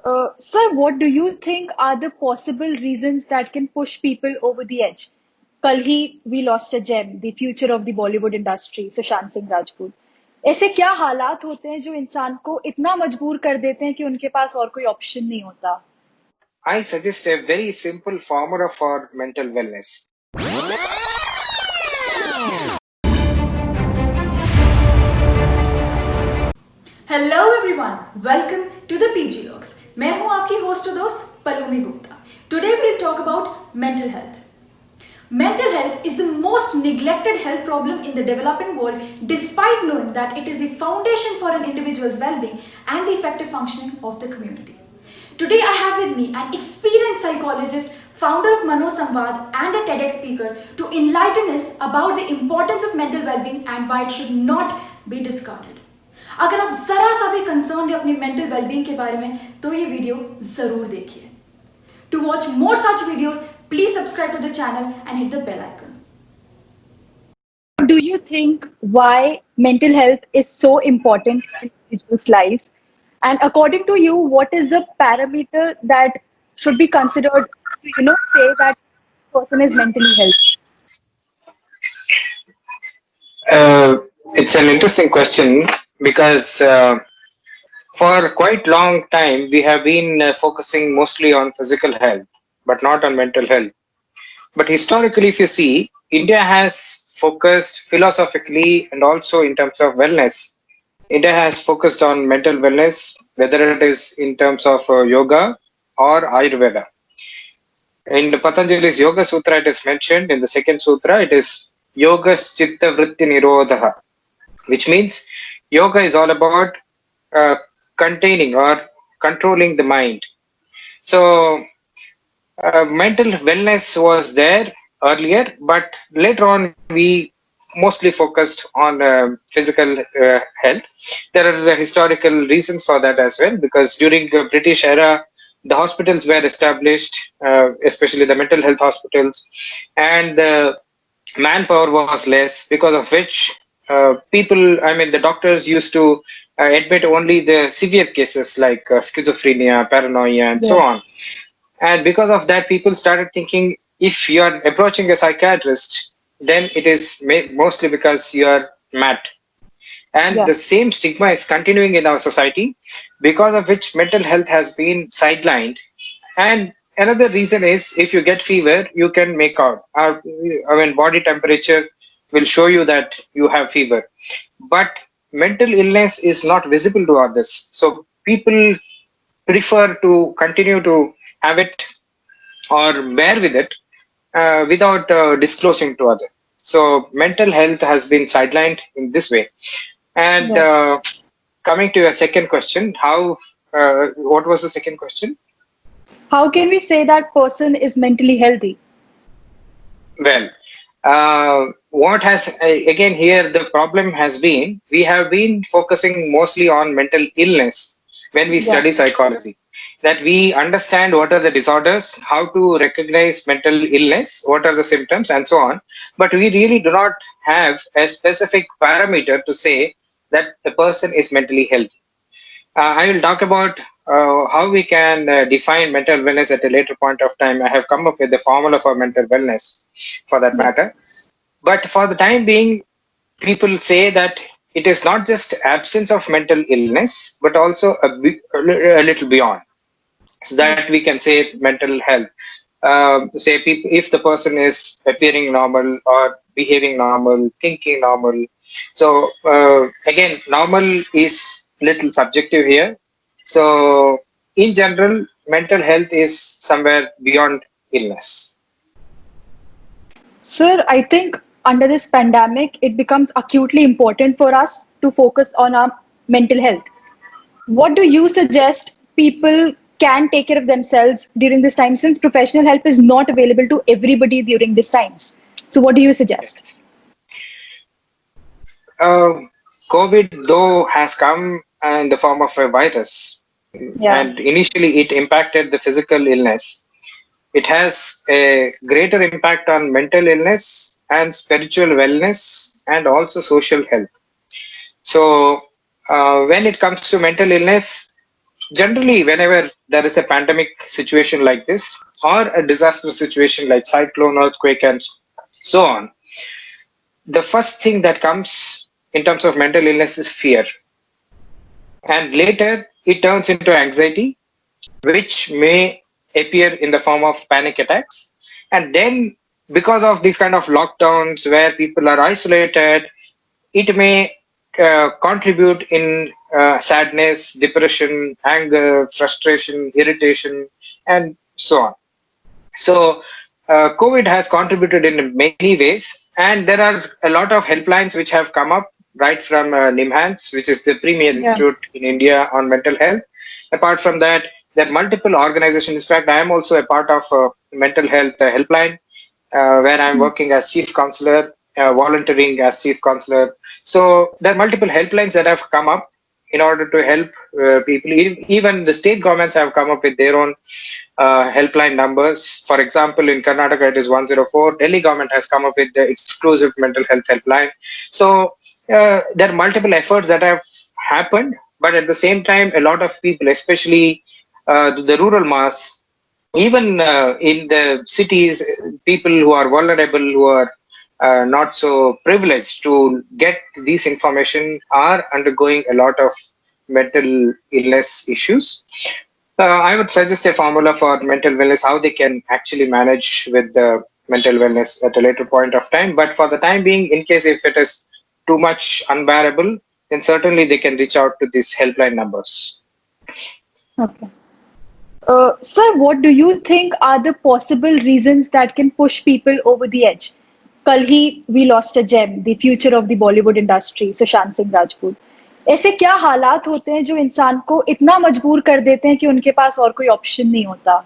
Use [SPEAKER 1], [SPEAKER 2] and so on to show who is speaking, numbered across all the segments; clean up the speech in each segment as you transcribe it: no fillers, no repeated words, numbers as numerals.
[SPEAKER 1] Sir, what do you think are the possible reasons that can push people over the edge? कल ही we lost a gem, the future of the Bollywood industry, Sushant Singh Rajput. ऐसे क्या हालात होते हैं जो इंसान को इतना मजबूर कर देते हैं कि उनके पास और कोई ऑप्शन नहीं होता?
[SPEAKER 2] I suggest a very simple formula for mental wellness.
[SPEAKER 3] Hello everyone, welcome to the PG logs. मैं हूं आपकी होस्ट और दोस्त Palomi Gupta. Today we will talk about mental health. Mental health is the most neglected health problem in the developing world, despite knowing that it is the foundation for an individual's well-being and the effective functioning of the community. Today I have with me an experienced psychologist, founder of Mano Samvad and a TEDx speaker to enlighten us about the importance of mental well-being and why it should not be discarded. अगर आप जरा सा भी concern है अपनी mental wellbeing के बारे में तो ये वीडियो जरूर देखिए. To watch more such videos, please subscribe to the channel and hit the bell icon.
[SPEAKER 1] Do you think why mental health is so important in individual's life? And according to you, what is the parameter that should be considered to, say that person is mentally healthy?
[SPEAKER 2] It's an interesting question because for quite long time we have been focusing mostly on physical health, but not on mental health. But historically, if you see, India has focused philosophically and also in terms of wellness. India has focused on mental wellness, whether it is in terms of yoga or Ayurveda. In the Patanjali's Yoga Sutra, it is mentioned in the second sutra, it is Yoga Chitta Vritti Nirodha, which means yoga is all about uh, containing or controlling the mind. So, mental wellness was there earlier, but later on we mostly focused on physical health. There are the historical reasons for that as well, because during the British era, the hospitals were established, especially the mental health hospitals, and the manpower was less, because of which the doctors used to admit only the severe cases like schizophrenia, paranoia, and so
[SPEAKER 1] Yeah.
[SPEAKER 2] on. And because of that, people started thinking if you are approaching a psychiatrist, then it is mostly because you are mad. And
[SPEAKER 1] Yeah.
[SPEAKER 2] the same stigma is continuing in our society, because of which mental health has been sidelined. And another reason is if you get fever, you can make out. Body temperature will show you that you have fever. But mental illness is not visible to others. So people prefer to continue to have it or bear with it without disclosing to others. So mental health has been sidelined in this way. And
[SPEAKER 1] Yeah.
[SPEAKER 2] coming to your second question, what was the second question?
[SPEAKER 1] How can we say that person is mentally healthy?
[SPEAKER 2] Well, what has again here the problem has been we have been focusing mostly on mental illness when we
[SPEAKER 1] Yeah.
[SPEAKER 2] study psychology. That we understand what are the disorders, how to recognize mental illness, what are the symptoms, and so on. But we really do not have a specific parameter to say that the person is mentally healthy. I will talk about how we can define mental wellness at a later point of time. I have come up with the formula for mental wellness for that
[SPEAKER 1] Yeah.
[SPEAKER 2] matter. But for the time being, people say that it is not just absence of mental illness, but also a little beyond. So
[SPEAKER 1] Yeah.
[SPEAKER 2] that we can say mental health. Say people, if the person is appearing normal or behaving normal, thinking normal. So again, normal is little subjective here. So in general, mental health is somewhere beyond illness.
[SPEAKER 1] Sir, I think under this pandemic, it becomes acutely important for us to focus on our mental health. What do you suggest people can take care of themselves during this time since professional help is not available to everybody during these times? So, what do you suggest?
[SPEAKER 2] Yes. Uh, COVID, though, has come in the form of a virus,
[SPEAKER 1] Yeah.
[SPEAKER 2] and initially it impacted the physical illness. It has a greater impact on mental illness and spiritual wellness and also social health. So, when it comes to mental illness, generally, whenever there is a pandemic situation like this, or a disaster situation like cyclone, earthquake, and so on, the first thing that comes in terms of mental illness is fear. And later, it turns into anxiety, which may appear in the form of panic attacks. And then, because of these kind of lockdowns where people are isolated, it may contribute in sadness, depression, anger, frustration, irritation, and so on. So, COVID has contributed in many ways, and there are a lot of helplines which have come up right from NIMHANS, which is the premier
[SPEAKER 1] Yeah.
[SPEAKER 2] institute in India on mental health. Apart from that, there are multiple organizations. In fact, I am also a part of mental health helpline, where I'm
[SPEAKER 1] Mm.
[SPEAKER 2] working as chief counselor, volunteering as chief counselor. So there are multiple helplines that have come up in order to help people. Even the state governments have come up with their own helpline numbers. For example, in Karnataka, it is 104. Delhi government has come up with the exclusive mental health helpline. So there are multiple efforts that have happened, but at the same time, a lot of people, especially the rural mass, even in the cities, people who are vulnerable, who are not so privileged to get this information, are undergoing a lot of mental illness issues. I would suggest a formula for mental wellness, how they can actually manage with the mental wellness at a later point of time. But for the time being, in case if it is too much unbearable, then certainly they can reach out to these helpline numbers.
[SPEAKER 1] Okay. Sir, what do you think are the possible reasons that can push people over the edge? कल ही we lost a gem, the future of the Bollywood industry, Sushant Singh Rajput. ऐसे क्या हालात होते हैं जो इंसान को इतना मजबूर कर देते हैं कि उनके पास और कोई ऑप्शन नहीं होता?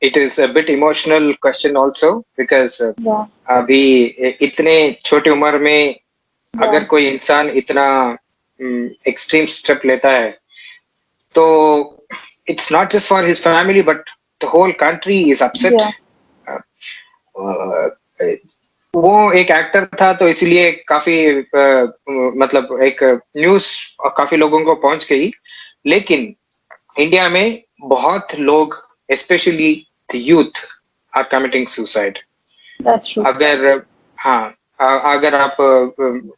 [SPEAKER 2] It is a bit emotional question also, because
[SPEAKER 1] Yeah,
[SPEAKER 2] अभी इतने छोटी उम्र में
[SPEAKER 1] yeah,
[SPEAKER 2] अगर कोई इंसान इतना एक्सट्रीम स्टेप लेता है, तो it's not just for his family, but the whole country is upset.
[SPEAKER 1] yeah,
[SPEAKER 2] वो एक एक्टर था, तो इसलिए काफी मतलब एक न्यूज काफी लोगों को पहुंच गई. लेकिन इंडिया में बहुत लोग, specially the youth, are committing suicide.
[SPEAKER 1] that's true.
[SPEAKER 2] अगर हाँ, अगर आप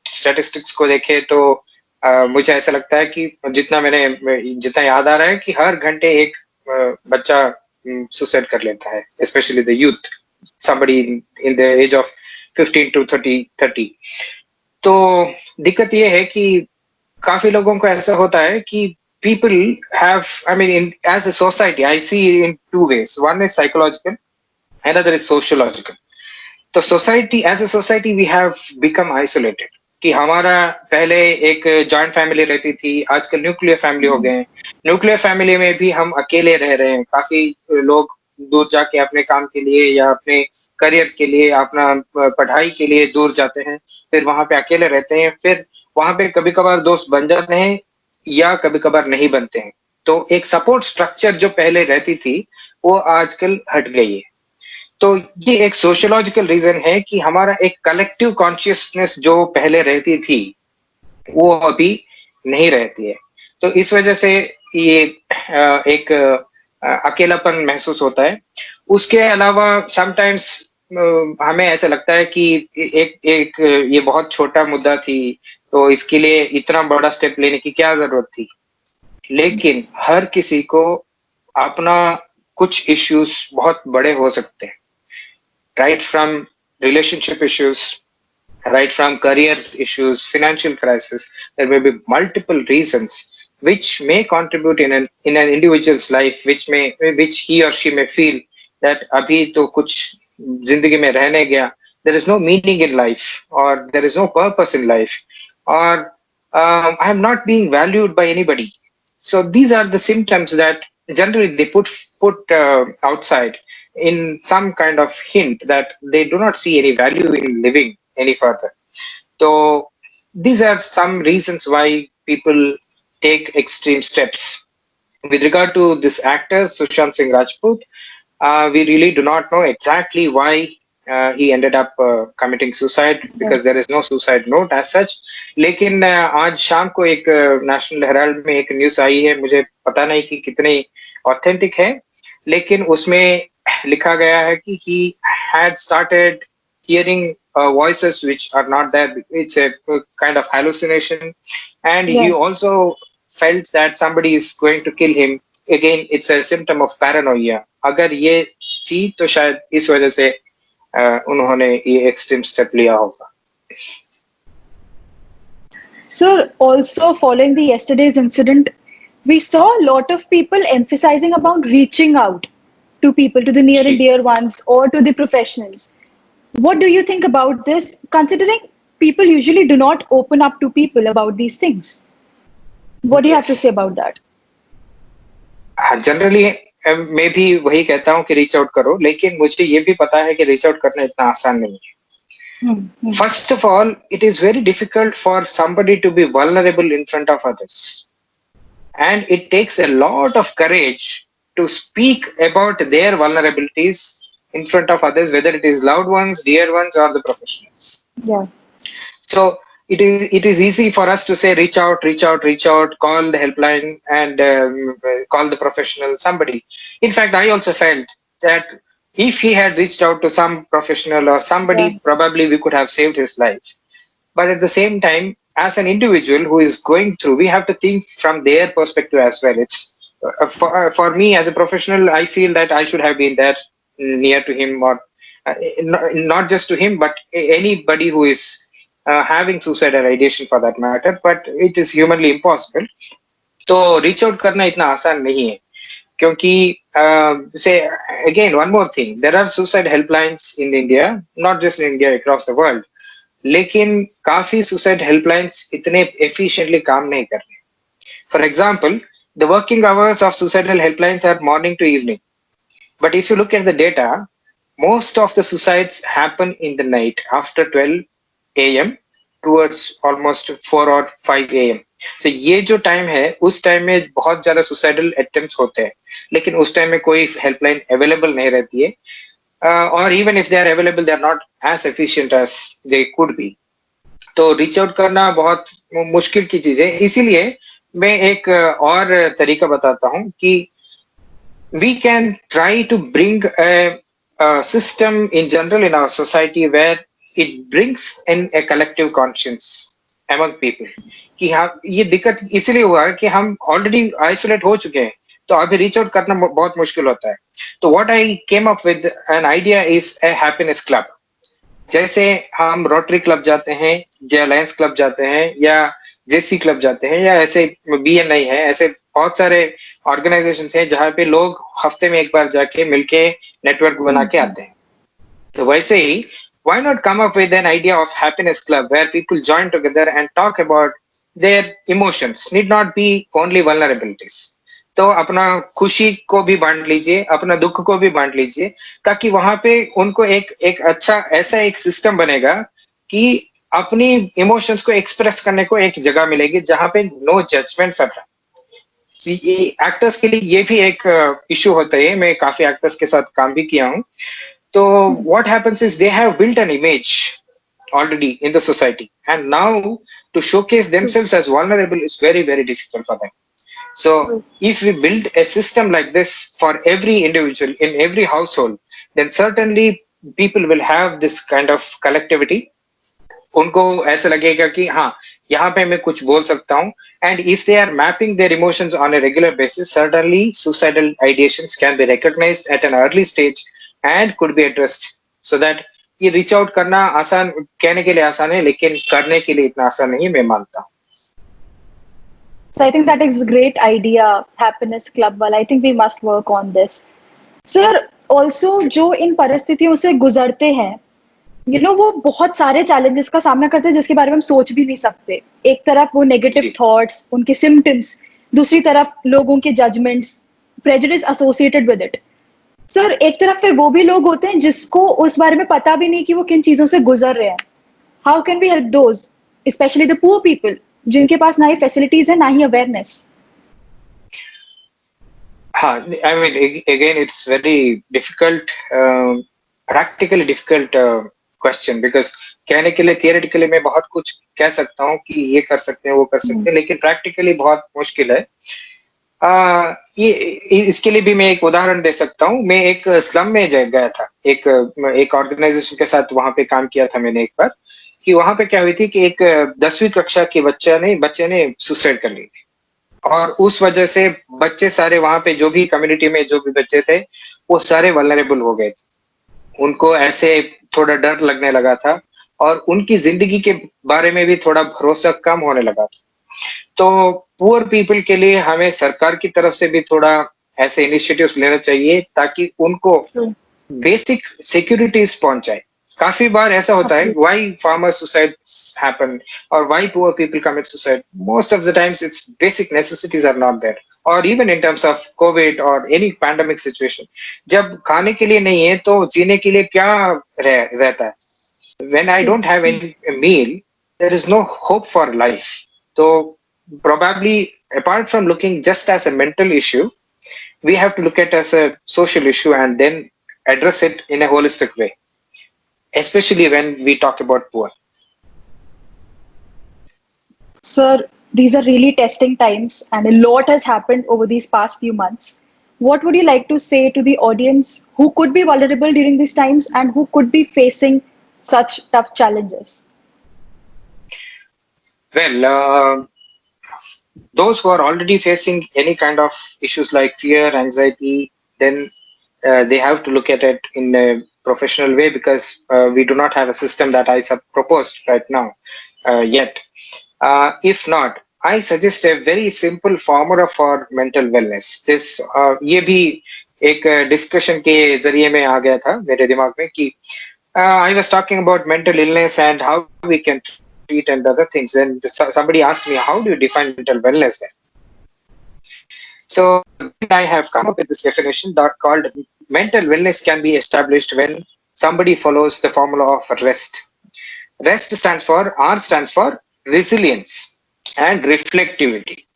[SPEAKER 2] स्टैटिस्टिक्स को देखें तो मुझे ऐसा लगता है कि जितना याद आ रहा है कि हर घंटे एक बच्चा सुसाइड कर लेता है, specially the youth, somebody in the age of 15 to 30. तो दिक्कत ये है कि काफी लोगों को ऐसा होता है कि people have, I mean, as a society, I see in two ways. One is psychological, another is sociological. तो society, as a society, we have become isolated. कि हमारा पहले एक जॉइंट फैमिली रहती थी, आजकल न्यूक्लियर फैमिली हो गए हैं. न्यूक्लियर फैमिली में भी हम अकेले रह रहे हैं. काफी लोग दूर जाके अपने काम के लिए या अपने करियर के लिए, अपना पढ़ाई के लिए दूर जाते हैं, फिर वहां पे अकेले रहते हैं. फिर वहां पे कभी कभार दोस्त बन जाते हैं या कभी कभार नहीं बनते हैं. तो एक सपोर्ट स्ट्रक्चर जो पहले रहती थी, वो आजकल हट गई है. तो ये एक सोशियोलॉजिकल रीजन है कि हमारा एक कलेक्टिव कॉन्शियसनेस जो पहले रहती थी, वो अभी नहीं रहती है. तो इस वजह से ये एक अकेलापन महसूस होता है. उसके अलावा समटाइम्स हमें ऐसा लगता है कि एक एक ये बहुत छोटा मुद्दा थी, तो इसके लिए इतना बड़ा स्टेप लेने की क्या जरूरत थी. लेकिन हर किसी को अपना कुछ इश्यूज बहुत बड़े हो सकते हैं, right from relationship issues, right from career issues, financial crisis. There may be multiple reasons which may contribute in an individual's life, which he or she may feel that abhi to kuch zindagi mein rehne gaya, there is no meaning in life, or there is no purpose in life, or I am not being valued by anybody. So these are the symptoms that generally they put outside in some kind of hint that they do not see any value in living any further. So these are some reasons why people take extreme steps. With regard to this actor, Sushant Singh Rajput, we really do not know exactly why he ended up committing suicide because there is no suicide note as such. लेकिन आज शाम को एक national Herald में एक news आई है, मुझे पता नहीं कि कितनी ऑथेंटिक है, लेकिन उसमें लिखा गया है कि he had started hearing voices which are not there. It's a kind of hallucination, and he
[SPEAKER 1] Yeah.
[SPEAKER 2] also felt that somebody is going to kill him. Again, it's a symptom of paranoia. अगर ये थी तो शायद इस वजह से उन्होंने ये एक्सट्रीम स्टेप लिया होगा.
[SPEAKER 1] Sir, also following the yesterday's incident, we saw a lot of people emphasizing about reaching out to people, to the near and dear ones, or to the professionals. What do you think about this, considering people usually do not open up to people about these things? What do you have to
[SPEAKER 2] Yes.
[SPEAKER 1] say about that?
[SPEAKER 2] Generally मैं भी वही कहता हूँ कि reach out करो, लेकिन मुझे ये भी पता है कि रीच आउट करना इतना आसान नहीं है. First of all, it is very difficult for somebody to be vulnerable in front of others. And it takes a lot of courage to speak about their vulnerabilities in front of others, whether it is loved ones, dear ones, or the professionals.
[SPEAKER 1] Yeah.
[SPEAKER 2] So it is easy for us to say reach out, call the helpline and call the professional, somebody. In fact, I also felt that if he had reached out to some professional or somebody,
[SPEAKER 1] Yeah.
[SPEAKER 2] probably we could have saved his life. But at the same time, as an individual who is going through, we have to think from their perspective as well. It's for me as a professional, I feel that I should have been there near to him, or not just to him, but anybody who is having suicidal ideation for that matter. But it is humanly impossible. तो reach out करना इतना आसान नहीं है, क्योंकि say again one more thing, there are suicide helplines in India, not just in India, across the world. लेकिन काफी suicide helplines इतने efficiently काम नहीं कर रहे. For example, the working hours of suicidal helplines are morning to evening. But if you look at the data, most of the suicides happen in the night after 12 a.m. towards almost 4 or 5 a.m. So ये जो time है, उस time में बहुत ज्यादा suicidal attempts होते हैं, लेकिन उस टाइम में कोई हेल्पलाइन अवेलेबल नहीं रहती है, और even if they are available they are not as efficient as they could be. तो रीच आउट करना बहुत मुश्किल की चीज है. इसीलिए मैं एक और तरीका बताता हूँ कि we can try to bring a system in general in our society where it brings in a collective conscience among people. कि हाँ, ये दिक्कत इसलिए हुआ है कि हम ऑलरेडी आइसोलेट हो चुके हैं, तो अभी रीच आउट करना बहुत मुश्किल होता है. तो what I came up with an idea is a happiness club. जैसे हम रोटरी क्लब जाते हैं, या लायंस क्लब जाते हैं, या जेसी क्लब जाते हैं, या ऐसे BNI है, ऐसे बहुत सारे ऑर्गेनाइजेशंस हैं जहाँ पे लोग हफ्ते में एक बार जाके मिलके नेटवर्क बना के आते हैं. तो वैसे ही why not come up with an idea of happiness club where people join together and talk about their emotions, need not be only vulnerabilities. तो अपना खुशी को भी बांट लीजिए, अपना दुख को भी बांट लीजिए, ताकि वहां पे उनको एक अच्छा ऐसा एक सिस्टम बनेगा कि अपनी इमोशंस को एक्सप्रेस करने को एक जगह मिलेगी जहां पे नो जजमेंट्स आर. एक्टर्स के लिए ये भी एक इशू होता है. मैं काफी एक्टर्स के साथ काम भी किया हूँ. तो what happens is they have built an image already in the society, and now to showcase themselves as vulnerable is very, very difficult for them. So if we build a system like this for every individual in every household, then certainly people will have this kind of collectivity. उनको ऐसा लगेगा कि हाँ, यहाँ पे मैं कुछ बोल सकता हूँ. And if they are mapping their emotions on a regular basis, certainly suicidal ideations can be recognized at an early stage and could be addressed, so that ये reach out करना आसान, कहने के लिए आसान है, लेकिन करने के लिए इतना आसान नहीं, मैं मानता हूँ.
[SPEAKER 1] So I think that is a great idea, happiness club वाला. I think we must work on this. Sir, also जो इन परिस्थितियों से गुजरते हैं, वो बहुत सारे चैलेंजेस का सामना करते हैं जिसके बारे में हम सोच भी नहीं सकते. एक तरफ वो नेगेटिव थॉट्स, उनके सिम्टम्स, दूसरी तरफ लोगों के judgements, prejudice associated with it. Sir, एक तरफ फिर वो भी लोग होते हैं जिसको उस बारे में पता भी नहीं कि वो किन चीजों से गुजर रहे हैं. How can we help those, especially the poor people, जिनके पास ना ही फैसिलिटीज है ना ही अवेयरनेस?
[SPEAKER 2] हाँ, I mean, again, it's very difficult practically difficult question, because कहने के लिए थियोरेटिकली मैं बहुत कुछ कह सकता हूँ कि ये कर सकते हैं वो कर सकते हैं, लेकिन प्रैक्टिकली बहुत मुश्किल है। ये इसके लिए भी मैं एक उदाहरण दे सकता हूँ। मैं एक स्लम में गया था, एक ऑर्गेनाइजेशन के साथ वहां पे काम किया था मैंने एक बार, कि वहां पे क्या हुई थी कि एक 10वीं कक्षा के बच्चे ने सुसाइड कर ली थी, और उस वजह से बच्चे सारे वहां पे जो भी कम्युनिटी में जो भी बच्चे थे वो सारे वल्नरेबल हो गए थे। उनको ऐसे थोड़ा डर लगने लगा था, और उनकी जिंदगी के बारे में भी थोड़ा भरोसा कम होने लगा था। तो पुअर पीपल के लिए हमें सरकार की तरफ से भी थोड़ा ऐसे इनिशिएटिव्स लेना चाहिए, ताकि उनको
[SPEAKER 1] True.
[SPEAKER 2] बेसिक सिक्योरिटीज पहुंच जाए। काफी बार ऐसा होता है,
[SPEAKER 1] Absolutely.
[SPEAKER 2] Why farmer suicide happen और why poor people commit suicide, most of the times it's basic necessities are not there. और even in terms of Covid और एनी पैंडेमिक सिचुएशन, जब खाने के लिए नहीं है तो जीने के लिए क्या रहता है? When I
[SPEAKER 1] True.
[SPEAKER 2] don't have any meal, there is no hope for life. So probably, apart from looking just as a mental issue, we have to look at it as a social issue and then address it in a holistic way, especially when we talk about poor.
[SPEAKER 1] Sir, these are really testing times, and a lot has happened over these past few months. What would you like to say to the audience who could be vulnerable during these times and who could be facing such tough challenges?
[SPEAKER 2] Well, those who are already facing any kind of issues like fear, anxiety, then they have to look at it in a professional way, because we do not have a system that I proposed right now yet. If not, I suggest a very simple formula for mental wellness. This ये भी एक discussion के जरिए में आ गया था मेरे दिमाग में कि I was talking about mental illness and how we can treat and other things. And somebody asked me, how do you define mental wellness then? So I have come up with this definition called mental wellness can be established when somebody follows the formula of rest. Rest stands for, R stands for resilience and reflectivity.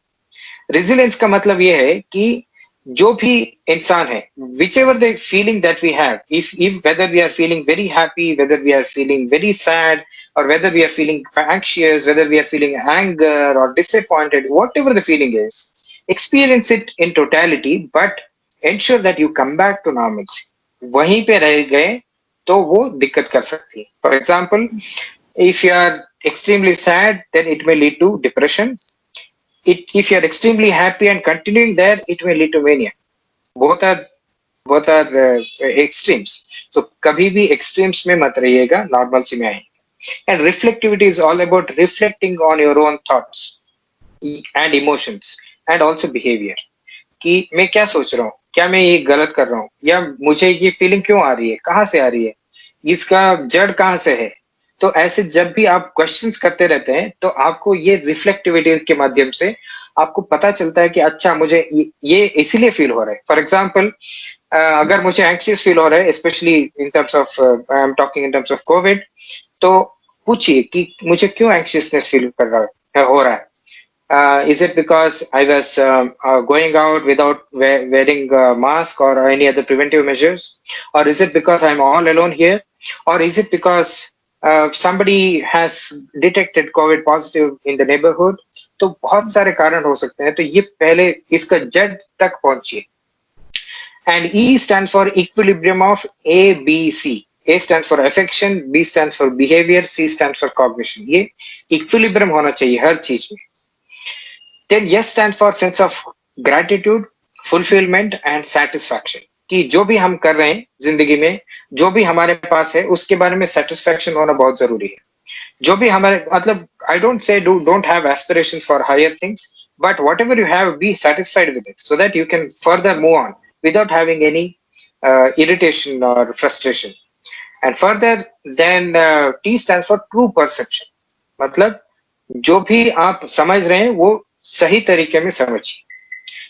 [SPEAKER 2] Resilience का मतलब ये है कि जो भी इंसान है, whichever the feeling that we have, if whether we are feeling very happy, whether we are feeling very sad, or whether we are feeling anxious, whether we are feeling anger or disappointed, whatever the feeling is, experience it in totality, but ensure that you come back to normalcy. वहीं पे रह गए तो वो दिक्कत कर सकती है. For example, if you are extremely sad, then it may lead to depression. If you are extremely happy and continuing there, it may lead to mania. Both are extremes. So कभी भी extremes में मत रहिएगा, normalcy में आइए. And reflectivity is all about reflecting on your own thoughts and emotions and also behavior. कि मैं क्या सोच रहा हूँ, क्या मैं ये गलत कर रहा हूँ, या मुझे ये फीलिंग क्यों आ रही है, कहाँ से आ रही है, इसका जड़ कहाँ से है. तो ऐसे जब भी आप क्वेश्चंस करते रहते हैं तो आपको ये रिफ्लेक्टिविटी के माध्यम से आपको पता चलता है कि अच्छा मुझे ये इसीलिए फील हो रहा है. फॉर एग्जांपल, अगर मुझे एंग्शियस फील हो रहा है, specially in terms of I am talking in terms of Covid, तो पूछिए कि मुझे क्यों एंग्शियसनेस फील कर रहा है, हो रहा है. Is it because I was going out without wearing a mask or any other preventive measures? Or is it because I'm all alone here? Or is it because somebody has detected COVID positive in the neighborhood? तो बहुत सारे कारण हो सकते हैं. तो ये पहले इसका जड़ तक पहुंचिए. And E stands for equilibrium of A, B, C. A stands for affection, B stands for behavior, C stands for cognition. ये equilibrium होना चाहिए हर चीज में. Then yes stands for sense of gratitude, fulfillment and satisfaction. कि जो भी हम कर रहे हैं जिंदगी में, जो भी हमारे पास है, उसके बारे में satisfaction होना बहुत जरूरी है. जो भी हमारे मतलब, I don't say don't have aspirations for higher things, but whatever you have, be satisfied with it, so that you can further move on without having any irritation or frustration. And further, then T stands for true perception. मतलब जो भी आप समझ रहे हैं वो सही तरीके में समझिए.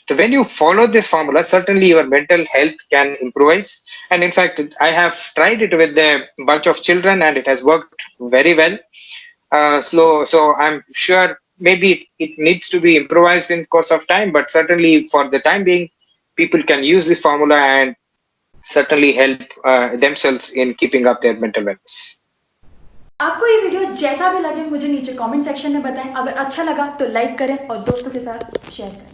[SPEAKER 2] So when you follow this formula, certainly your mental health can improvise. And in fact, I have tried it with a bunch of children and it has worked very well. So I'm sure maybe it needs to be improvised in course of time, but certainly for the time being, people can use this formula and certainly help themselves in keeping up their mental wellness.
[SPEAKER 3] आपको ये video जैसा भी लगे मुझे नीचे comment section में बताएं। अगर अच्छा लगा तो लाइक करें और दोस्तों के साथ शेयर करें।